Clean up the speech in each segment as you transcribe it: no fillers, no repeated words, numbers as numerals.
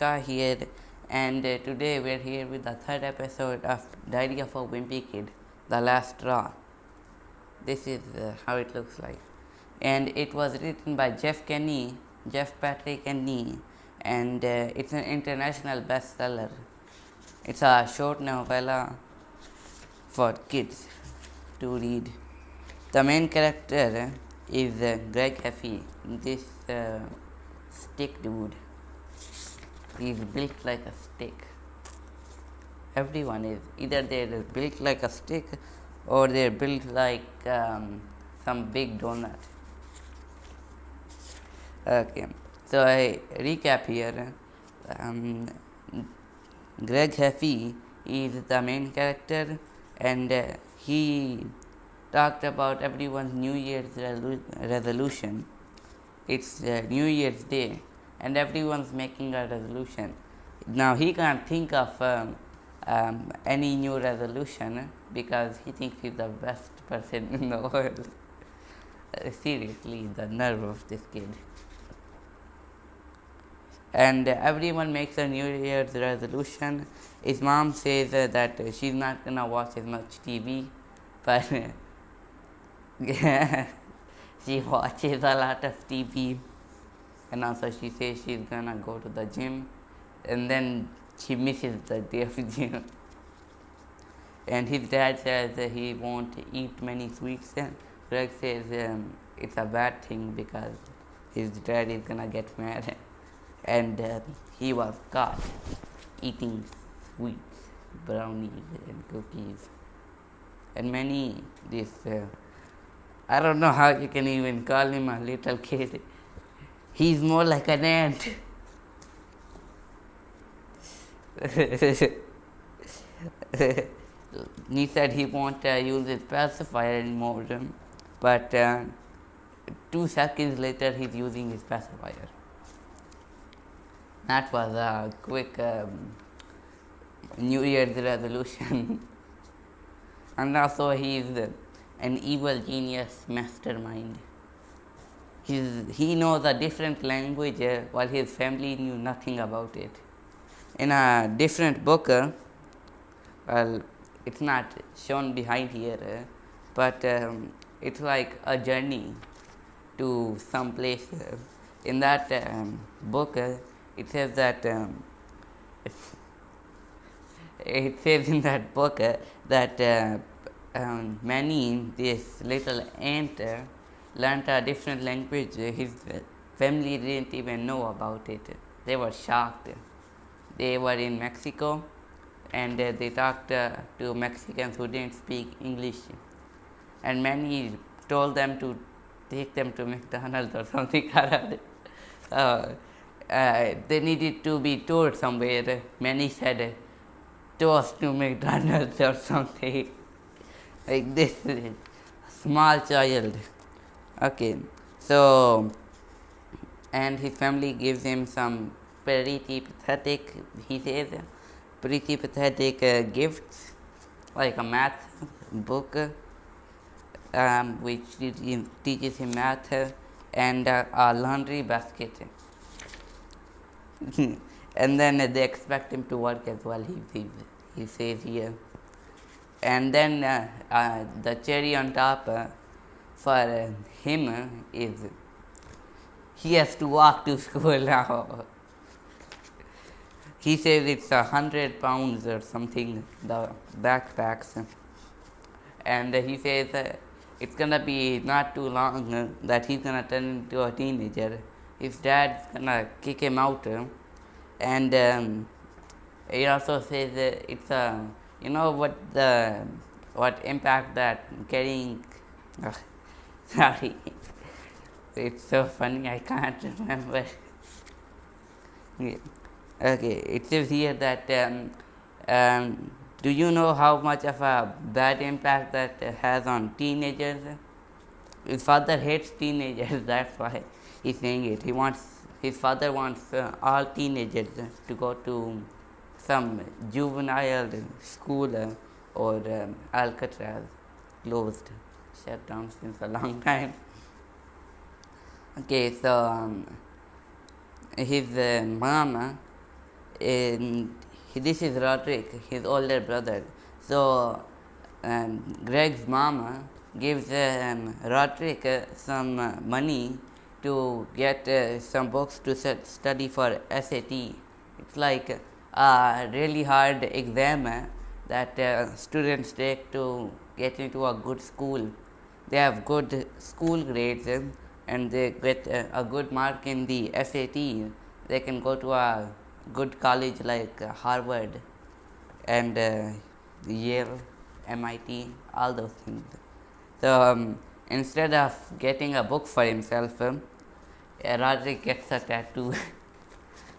Zaka here, and today we're here with the third episode of Diary of a Wimpy Kid, The Last Straw. This is how it looks like. And it was written by Jeff Patrick Kenny, and it's an international bestseller. It's a short novella for kids to read. The main character is Greg Heffy, this stick dude. He's built like a stick. Everyone is. Either they're built like a stick or they're built like some big donut. Okay, so I recap here. Greg Heffy is the main character, and he talked about everyone's New Year's resolution. It's New Year's Day, and everyone's making a resolution. Now he can't think of any new resolution because he thinks he's the best person in the world. Seriously, the nerve of this kid. And everyone makes a New Year's resolution. His mom says that she's not gonna watch as much TV, but she watches a lot of TV, and also she says she's gonna go to the gym, and then she misses the day of gym. And his dad says that he won't eat many sweets. Greg says it's a bad thing because his dad is gonna get mad. And he was caught eating sweets, brownies, and cookies, and many this. I don't know how you can even call him a little kid. He's more like an ant. He said he won't use his pacifier anymore, but 2 seconds later he's using his pacifier. That was a quick New Year's resolution. And also he's an evil genius mastermind. He knows a different language while his family knew nothing about it. In a different book, well, it's not shown behind here, but it's like a journey to some place. In that book, it says that it says in that book that Manny, this little ant, learned a different language. His family didn't even know about it. They were shocked. They were in Mexico, and they talked to Mexicans who didn't speak English. And Manny told them to take them to McDonald's or something. They needed to be toured somewhere. Manny said, "Tow us to McDonald's" or something like this. Small child. Okay, so and his family gives him some pretty pathetic, he says, pretty pathetic gifts, like a math book, which teaches him math, and a laundry basket. And then they expect him to work as well, he says here. And then the cherry on top for him is he has to walk to school now. He says it's 100 pounds or something, the backpacks. And he says it's gonna be not too long that he's gonna turn into a teenager. His dad's gonna kick him out, and he also says it's a you know what impact that carrying. Sorry, it's so funny I can't remember. Yeah. Okay, it says here that do you know how much of a bad impact that has on teenagers? His father hates teenagers. That's why he's saying it. His father wants all teenagers to go to some juvenile school or Alcatraz, closed, shut down since a long time. Okay, so his mom and this is Roderick, his older brother. So Greg's mama gives Roderick some money to get some books to study for SAT. It's like a really hard exam that students take to get into a good school. They have good school grades and they get a good mark in the SAT. They can go to a good college like Harvard and Yale, MIT, all those things. So instead of getting a book for himself, Roderick gets a tattoo.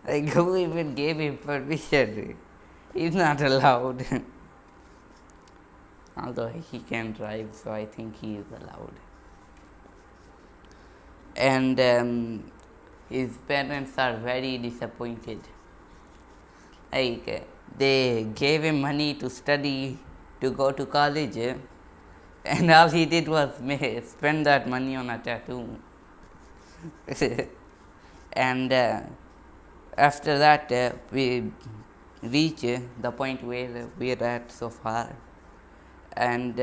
Like, who even gave him permission? He's not allowed. Although he can drive, so I think he is allowed. And his parents are very disappointed. Like, they gave him money to study, to go to college, and all he did was spend that money on a tattoo. And after that, we reach the point where we are at so far. And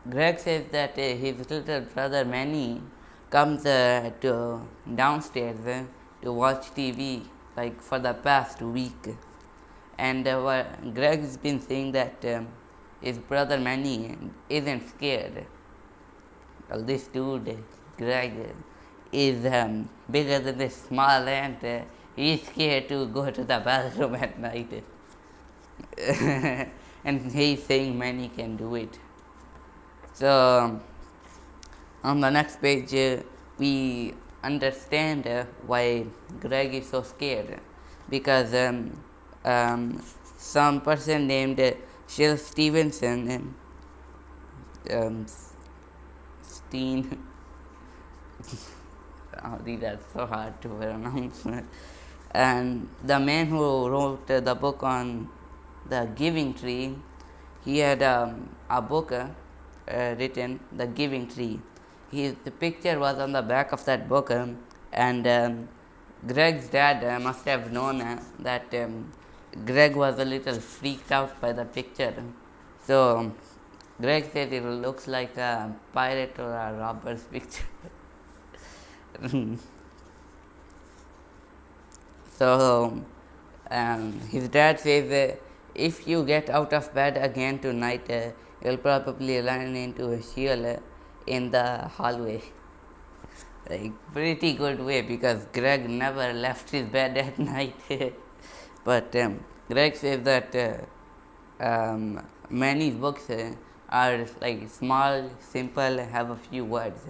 Greg says that his little brother Manny comes to downstairs to watch TV like for the past week. And Greg's been saying that his brother Manny isn't scared. Well, this dude, Greg, is bigger than this small ant. He's scared to go to the bathroom at night. And he's saying Manny can do it. So, on the next page, we understand why Greg is so scared. Because some person named Shil Stevenson, Steen, oh, these are so hard to pronounce. And the man who wrote the book on the Giving Tree, he had a book written, The Giving Tree. The picture was on the back of that book, and Greg's dad must have known that Greg was a little freaked out by the picture. So Greg said it looks like a pirate or a robber's picture. So his dad says, if you get out of bed again tonight, you'll probably run into a shield in the hallway. Like, pretty good way, because Greg never left his bed at night. But Greg says that many books are like small, simple, have a few words.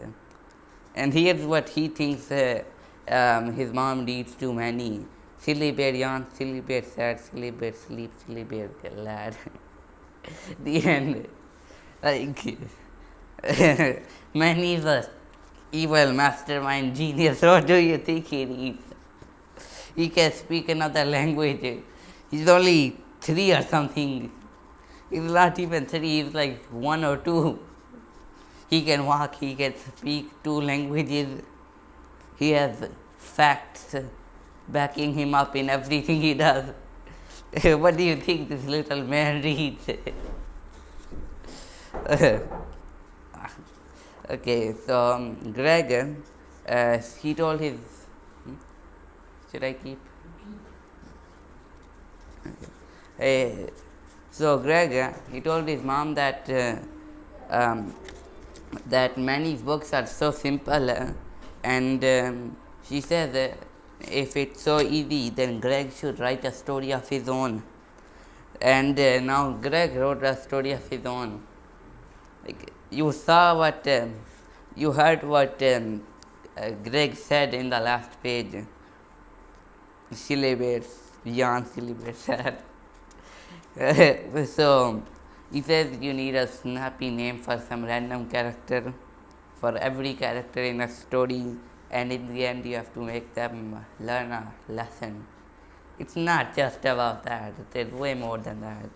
And here's what he thinks his mom reads to Manny. Silly bear yawn, silly bear sad, silly bear sleep, silly bear glad. The end. Like, Manny is a evil mastermind genius. What do you think he reads? He can speak another language. He's only 3 or something. He's not even 3, he's like 1 or 2. He can walk, he can speak 2 languages. He has facts backing him up in everything he does. What do you think this little man reads? Okay, so Greg, he told his. Should I keep? Okay. So Greg, he told his mom that that Manny's books are so simple, and she says if it's so easy, then Greg should write a story of his own. And now Greg wrote a story of his own. Like, you saw what, you heard what Greg said in the last page. Silly bears, yawn, silly bears sad. So he says you need a snappy name for some random character, for every character in a story, and in the end you have to make them learn a lesson. It's not just about that, there's way more than that.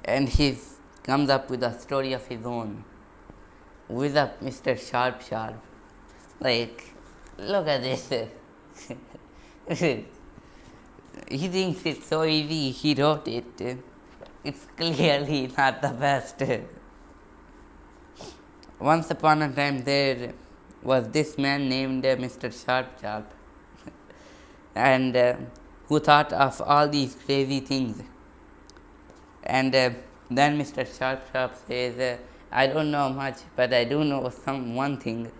And he comes up with a story of his own, with a Mr. Sharp Sharp. Like, look at this. he thinks it's so easy, he wrote it. It's clearly not the best. Once upon a time, there was this man named Mr. Sharp Sharp, and who thought of all these crazy things. And then Mr. Sharp Sharp says, I don't know much, but I do know one thing.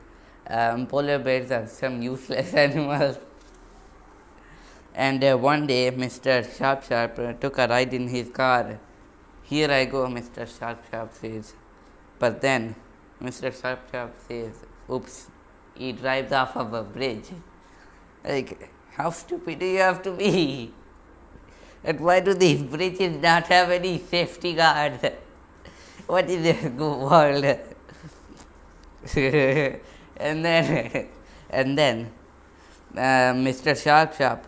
Polar bears are some useless animals. And one day, Mr. Sharp Sharp took a ride in his car. Here I go, Mr. Sharp Sharp says. But then, Mr. Sharp Sharp says, oops, he drives off of a bridge. Like, how stupid do you have to be? And why do these bridges not have any safety guards? What is this world? and then, Mr. Sharp Sharp,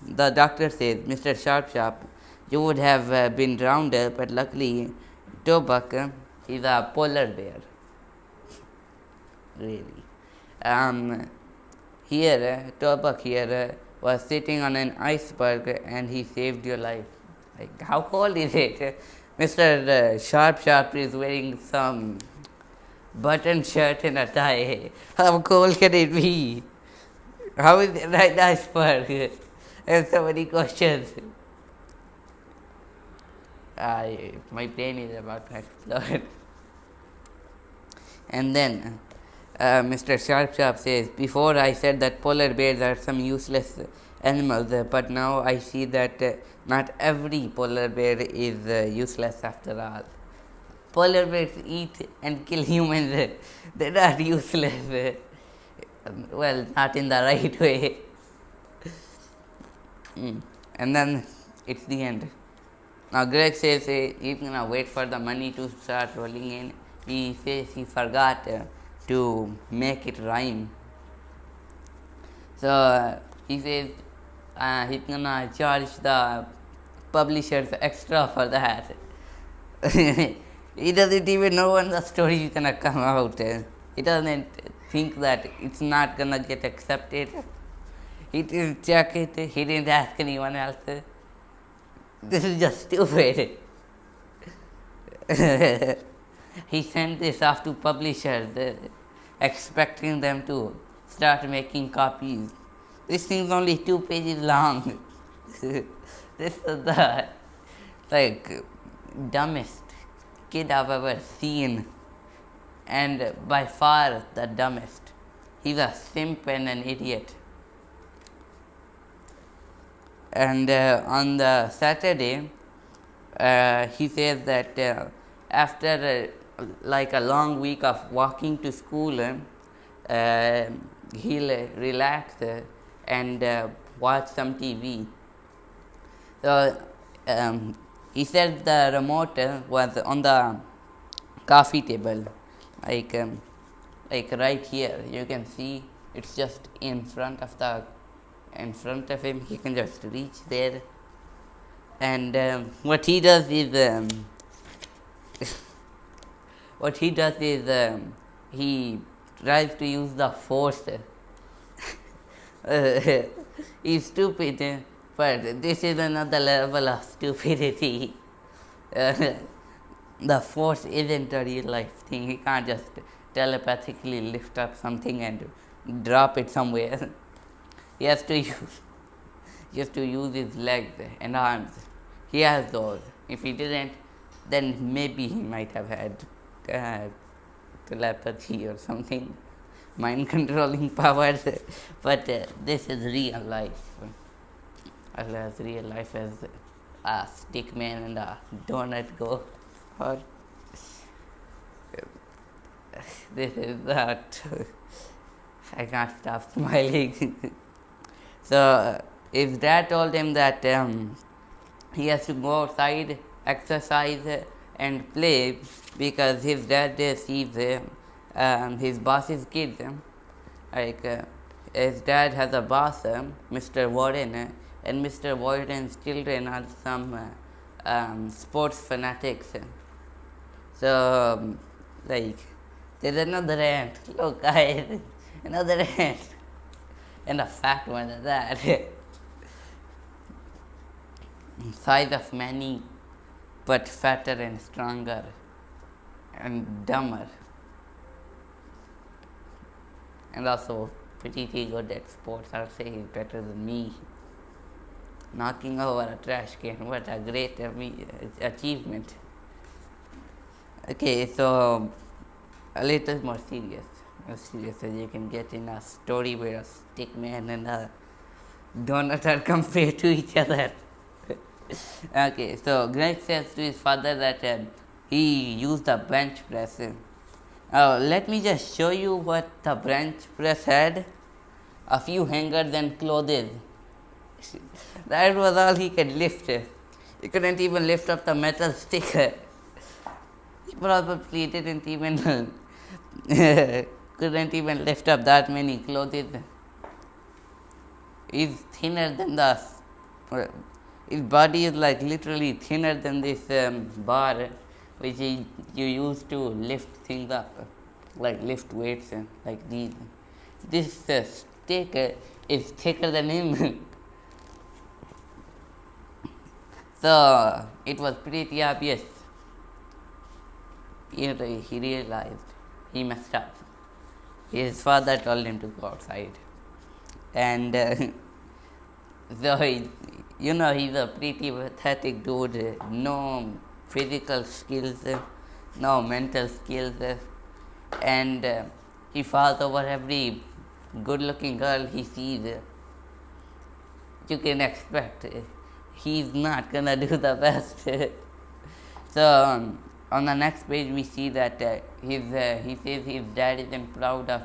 the doctor says, Mr. Sharp Sharp, you would have been drowned, but luckily, Tobuck is a polar bear. Really. Here, Tobuck here was sitting on an iceberg and he saved your life. Like, how cold is it? Mr. Sharp Sharp is wearing some button shirt and a tie. How cold can it be? How is it right iceberg? There's so many questions. My brain is about to explode. And then Mr. Sharp Sharp says, before I said that polar bears are some useless animals, but now I see that not every polar bear is useless after all. Polar bears eat and kill humans. They're not useless. Well, not in the right way. And then it's the end. Now Greg says he's gonna wait for the money to start rolling in. He says he forgot to make it rhyme. So he says he's gonna charge the publishers extra for that. He doesn't even know when the story is gonna come out. He doesn't think that it's not gonna get accepted. He didn't check it. He didn't ask anyone else. This is just stupid. He sent this off to publishers, expecting them to start making copies. This thing's only 2 pages long. This is the dumbest kid I've ever seen, and by far the dumbest. He's a simp and an idiot. And on the Saturday, he says that after a long week of walking to school, he'll relax and watch some TV. So he said the remote was on the coffee table, like right here. You can see it's just in front of him. He can just reach there, and what he does is he tries to use the force. He's stupid, but this is another level of stupidity. The force isn't a real life thing. He can't just telepathically lift up something and drop it somewhere. He has to use his legs and arms. He has those. If he didn't, then maybe he might have had telepathy or something, mind controlling powers. But this is real life. As real life as a stick man and a donut go. Or this is that. I can't stop smiling. So his dad told him that he has to go outside, exercise and play, because his dad sees his boss's kids. His dad has a boss, Mr. Warren, and Mr. Warren's children are some sports fanatics. So there's another ant. Look, guys, another ant. And a fat one at that. size of many, but fatter and stronger and dumber, and also pretty good at sports. I'll say he's better than me. Knocking over a trash can, what a great achievement. Okay, so a little more serious. As serious as you can get in a story where a stick man and a donut are compared to each other. Okay, so Greg says to his father that he used a bench press. Let me just show you what the bench press had. A few hangers and clothes. That was all he could lift. He couldn't even lift up the metal stick. He probably didn't even couldn't even lift up that many clothes. He's thinner than the his body is like literally thinner than this bar which you use to lift things up, like lift weights like these. This stick is thicker than him. So it was pretty obvious. He realized he messed up. His father told him to go outside, and so he's a pretty pathetic dude. No physical skills, no mental skills, and he falls over every good-looking girl he sees. You can expect he's not gonna do the best. So on the next page we see that he says his dad isn't proud of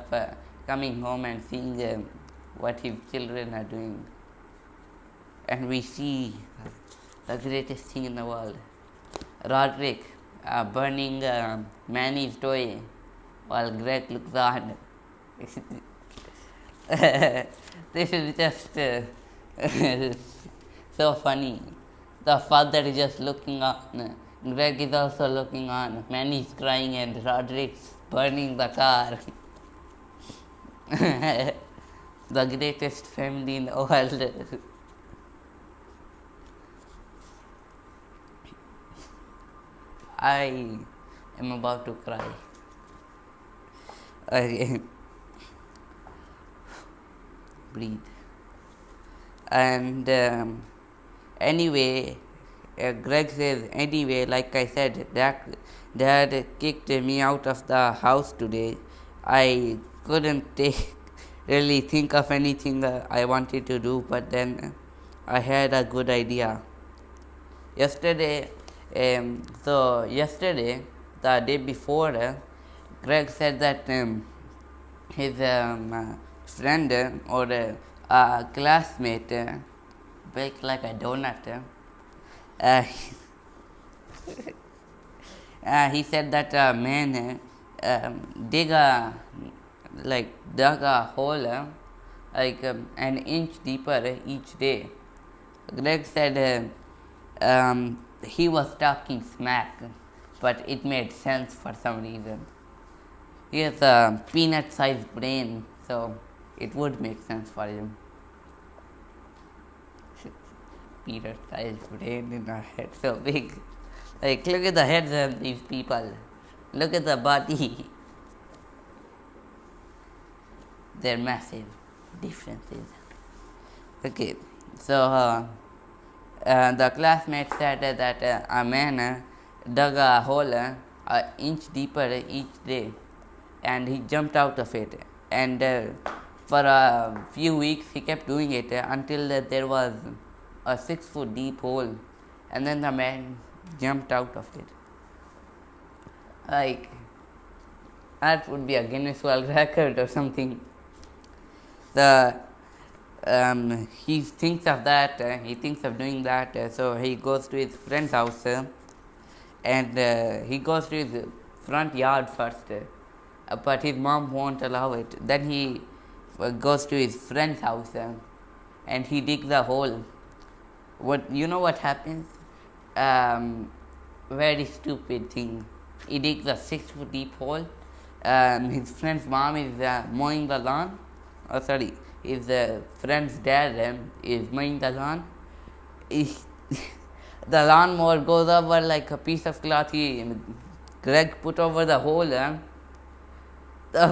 coming home and seeing what his children are doing. And we see the greatest thing in the world, Roderick burning Manny's toy while Greg looks on. This is just so funny. The father is just looking on. Greg is also looking on. Manny's crying and Roderick's burning the car. The greatest family in the world. I am about to cry. Okay. Breathe. And anyway, Greg says, anyway, like I said, Dad kicked me out of the house today. I couldn't really think of anything I wanted to do, but then I had a good idea. Yesterday, the day before, Greg said that his friend or a classmate baked like a donut. He said that a man dug a hole like an inch deeper each day. Greg said he was talking smack, but it made sense for some reason. He has a peanut-sized brain, so it would make sense for him. Peanut-sized brain in a head so big. Like, look at the heads of these people. Look at the body. They're massive differences. Okay, so the classmate said that a man dug a hole an inch deeper each day, and he jumped out of it. And for a few weeks he kept doing it until there was a 6-foot deep hole, and then the man jumped out of it. Like, that would be a Guinness World Record or something. He thinks of that, he thinks of doing that, so he goes to his friend's house and he goes to his front yard first, but his mom won't allow it. Then he goes to his friend's house and he digs a hole. What happens? Very stupid thing. He digs a 6-foot deep hole. His friend's mom is mowing the lawn. His friend's dad is mowing the lawn. the lawnmower goes over like a piece of cloth Greg put over the hole, the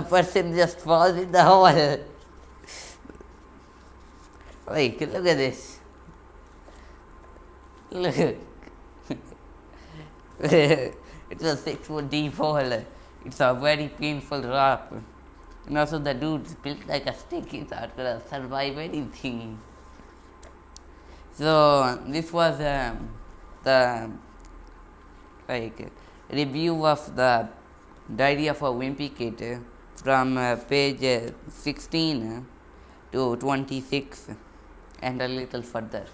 person just falls in the hole. Like, look at this. Look. It's a 6-foot deep hole. It's a very painful drop. And also the dude's built like a stick. He's not gonna survive anything. So this was the review of the Diary of a Wimpy Kid from page 16 to 26 and a little further.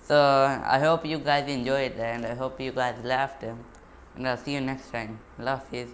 So I hope you guys enjoyed and I hope you guys laughed, and I'll see you next time. Love is.